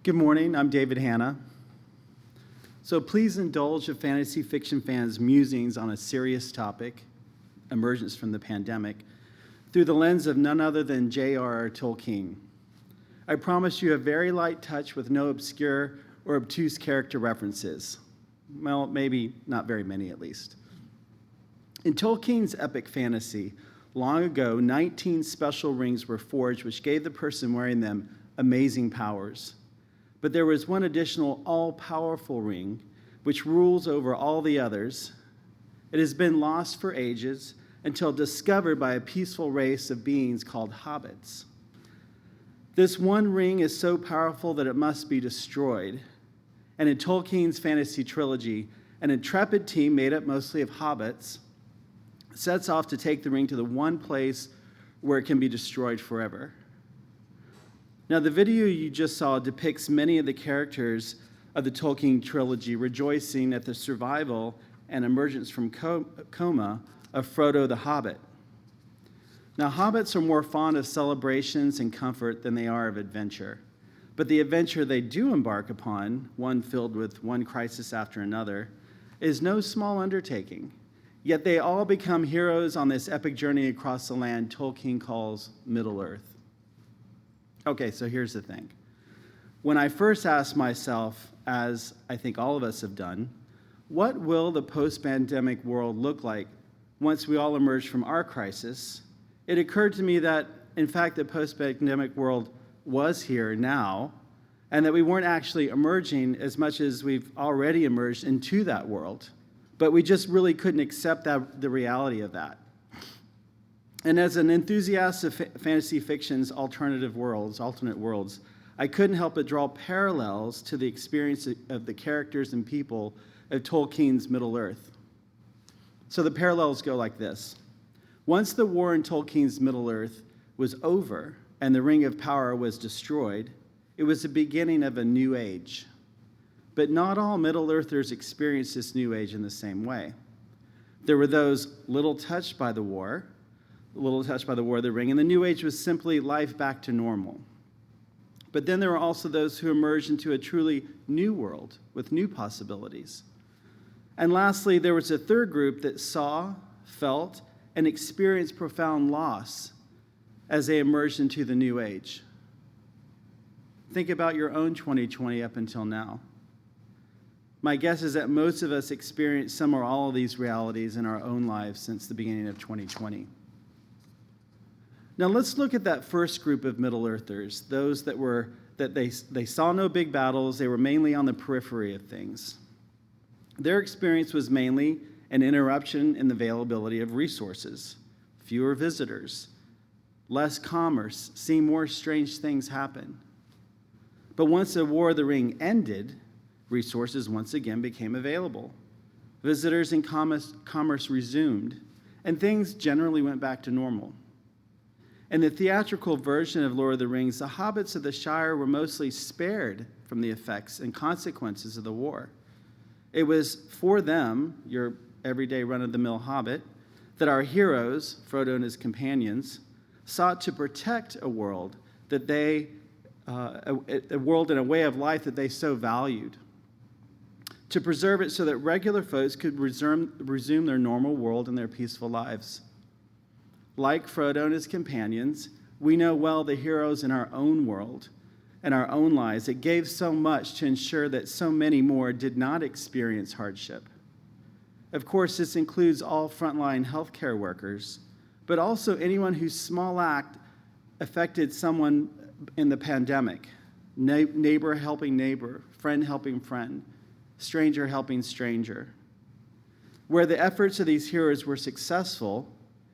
Good morning, I'm David Hanna. So please indulge a fantasy fiction fan's musings on a serious topic, emergence from the pandemic, through the lens of none other than J.R.R. Tolkien. I promise you a very light touch with no obscure or obtuse character references. Well, maybe not very many at least. In Tolkien's epic fantasy, long ago, 19 special rings were forged which gave the person wearing them amazing powers. But there was one additional all-powerful ring which rules over all the others. It has been lost for ages until discovered by a peaceful race of beings called Hobbits. This one ring is so powerful that it must be destroyed. And in Tolkien's fantasy trilogy, an intrepid team made up mostly of hobbits sets off to take the ring to the one place where it can be destroyed forever. Now, the video you just saw depicts many of the characters of the Tolkien trilogy rejoicing at the survival and emergence from coma of Frodo the Hobbit. Now, hobbits are more fond of celebrations and comfort than they are of adventure. But the adventure they do embark upon, one filled with one crisis after another, is no small undertaking. Yet they all become heroes on this epic journey across the land Tolkien calls Middle-earth. Okay, so here's the thing. When I first asked myself, as I think all of us have done, what will the post-pandemic world look like once we all emerge from our crisis? It occurred to me that, in fact, the post-pandemic world was here now, and that we weren't actually emerging as much as we've already emerged into that world. But we just really couldn't accept the reality of that. And as an enthusiast of fantasy fiction's alternate worlds, I couldn't help but draw parallels to the experience of the characters and people of Tolkien's Middle-earth. So the parallels go like this. Once the war in Tolkien's Middle-earth was over and the Ring of Power was destroyed, it was the beginning of a new age. But not all Middle-earthers experienced this new age in the same way. There were those little touched by the war, of the ring, and the new age was simply life back to normal. But then there were also those who emerged into a truly new world with new possibilities. And lastly, there was a third group that saw, felt, and experienced profound loss as they emerged into the new age. Think about your own 2020 up until now. My guess is that most of us experienced some or all of these realities in our own lives since the beginning of 2020. Now let's look at that first group of Middle-earthers, those that they saw no big battles, they were mainly on the periphery of things. Their experience was mainly an interruption in the availability of resources, fewer visitors, less commerce, seeing more strange things happen. But once the War of the Ring ended, resources once again became available. Visitors and commerce resumed, and things generally went back to normal. In the theatrical version of Lord of the Rings, the hobbits of the Shire were mostly spared from the effects and consequences of the war. It was for them, your everyday run-of-the-mill hobbit, that our heroes, Frodo and his companions, sought to protect a world a world and a way of life that they so valued, to preserve it so that regular folks could resume their normal world and their peaceful lives. Like Frodo and his companions, we know well the heroes in our own world and our own lives that gave so much to ensure that so many more did not experience hardship. Of course, this includes all frontline healthcare workers, but also anyone whose small act affected someone in the pandemic. Neighbor helping neighbor, friend helping friend, stranger helping stranger. Where the efforts of these heroes were successful,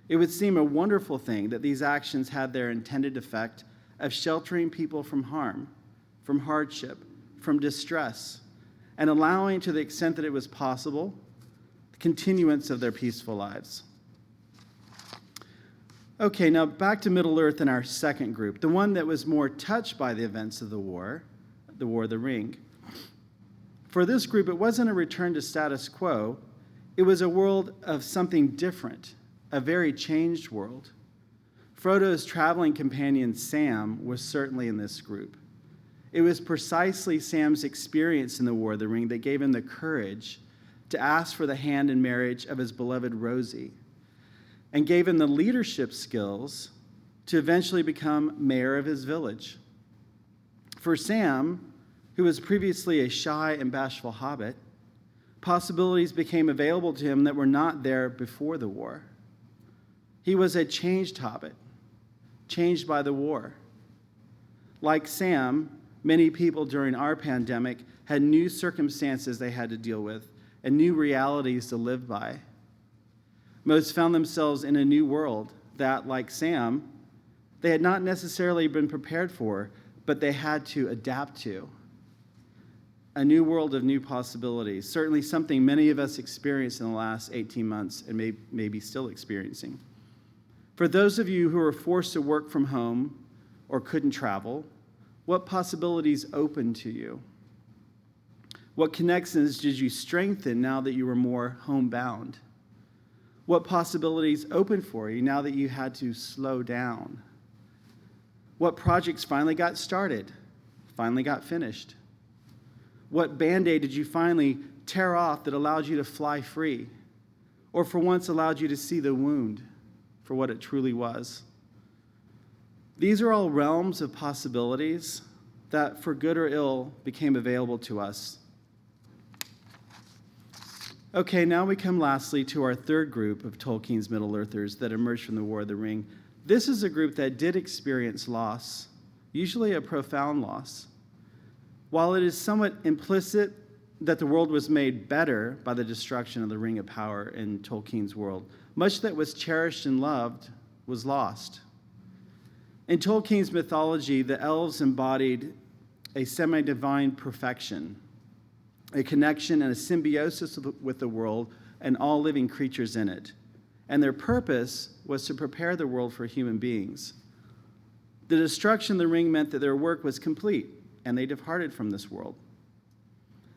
it would seem a wonderful thing that these actions had their intended effect of sheltering people from harm, from hardship, from distress, and allowing, to the extent that it was possible, the continuance of their peaceful lives. Okay, now back to Middle-earth and our second group, the one that was more touched by the events of the War of the Ring. For this group, it wasn't a return to status quo, it was a world of something different, a very changed world. Frodo's traveling companion Sam was certainly in this group. It was precisely Sam's experience in the War of the Ring that gave him the courage to ask for the hand in marriage of his beloved Rosie, and gave him the leadership skills to eventually become mayor of his village. For Sam, who was previously a shy and bashful hobbit, possibilities became available to him that were not there before the war. He was a changed hobbit, changed by the war. Like Sam, many people during our pandemic had new circumstances they had to deal with and new realities to live by. Most found themselves in a new world that, like Sam, they had not necessarily been prepared for, but they had to adapt to. A new world of new possibilities, certainly something many of us experienced in the last 18 months and may be still experiencing. For those of you who were forced to work from home or couldn't travel, what possibilities opened to you? What connections did you strengthen now that you were more homebound? What possibilities opened for you now that you had to slow down? What projects finally got started, finally got finished? What Band-Aid did you finally tear off that allowed you to fly free, or for once allowed you to see the wound for what it truly was? These are all realms of possibilities that, for good or ill, became available to us. Okay, now we come lastly to our third group of Tolkien's Middle-earthers that emerged from the War of the Ring. This is a group that did experience loss, usually a profound loss. While it is somewhat implicit that the world was made better by the destruction of the Ring of Power in Tolkien's world, much that was cherished and loved was lost. In Tolkien's mythology, the elves embodied a semi-divine perfection, a connection and a symbiosis with the world and all living creatures in it. And their purpose was to prepare the world for human beings. The destruction of the ring meant that their work was complete, and they departed from this world.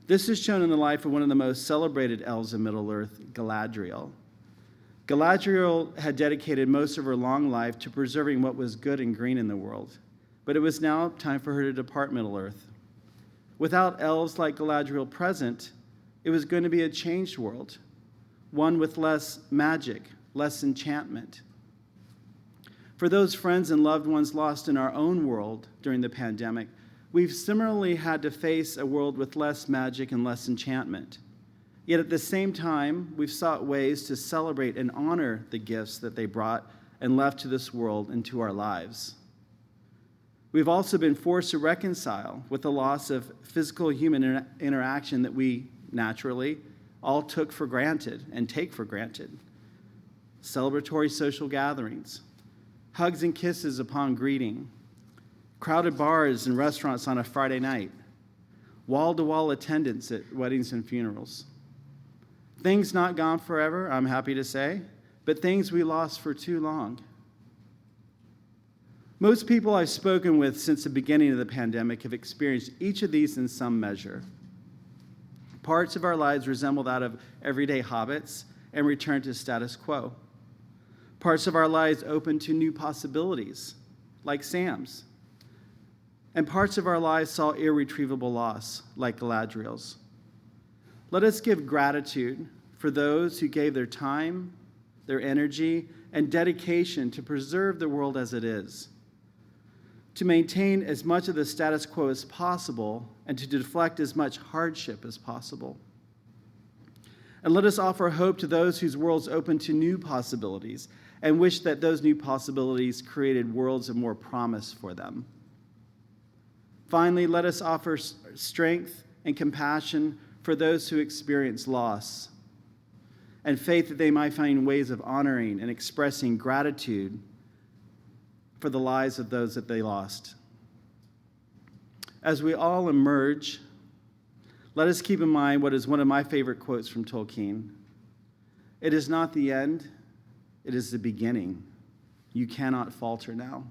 This is shown in the life of one of the most celebrated elves of Middle-earth, Galadriel. Galadriel had dedicated most of her long life to preserving what was good and green in the world, but it was now time for her to depart Middle-earth. Without elves like Galadriel present, it was going to be a changed world, one with less magic, less enchantment. For those friends and loved ones lost in our own world during the pandemic, we've similarly had to face a world with less magic and less enchantment. Yet at the same time, we've sought ways to celebrate and honor the gifts that they brought and left to this world and to our lives. We've also been forced to reconcile with the loss of physical human interaction that we naturally all took for granted and take for granted. Celebratory social gatherings, hugs and kisses upon greeting, crowded bars and restaurants on a Friday night, wall-to-wall attendance at weddings and funerals. Things not gone forever, I'm happy to say, but things we lost for too long. Most people I've spoken with since the beginning of the pandemic have experienced each of these in some measure. Parts of our lives resemble that of everyday hobbits and return to status quo. Parts of our lives open to new possibilities, like Sam's. And parts of our lives saw irretrievable loss, like Galadriel's. Let us give gratitude for those who gave their time, their energy, and dedication to preserve the world as it is, to maintain as much of the status quo as possible, and to deflect as much hardship as possible. And let us offer hope to those whose worlds open to new possibilities and wish that those new possibilities created worlds of more promise for them. Finally, let us offer strength and compassion for those who experience loss, and faith that they might find ways of honoring and expressing gratitude for the lives of those that they lost. As we all emerge, let us keep in mind what is one of my favorite quotes from Tolkien. It is not the end, it is the beginning. You cannot falter now.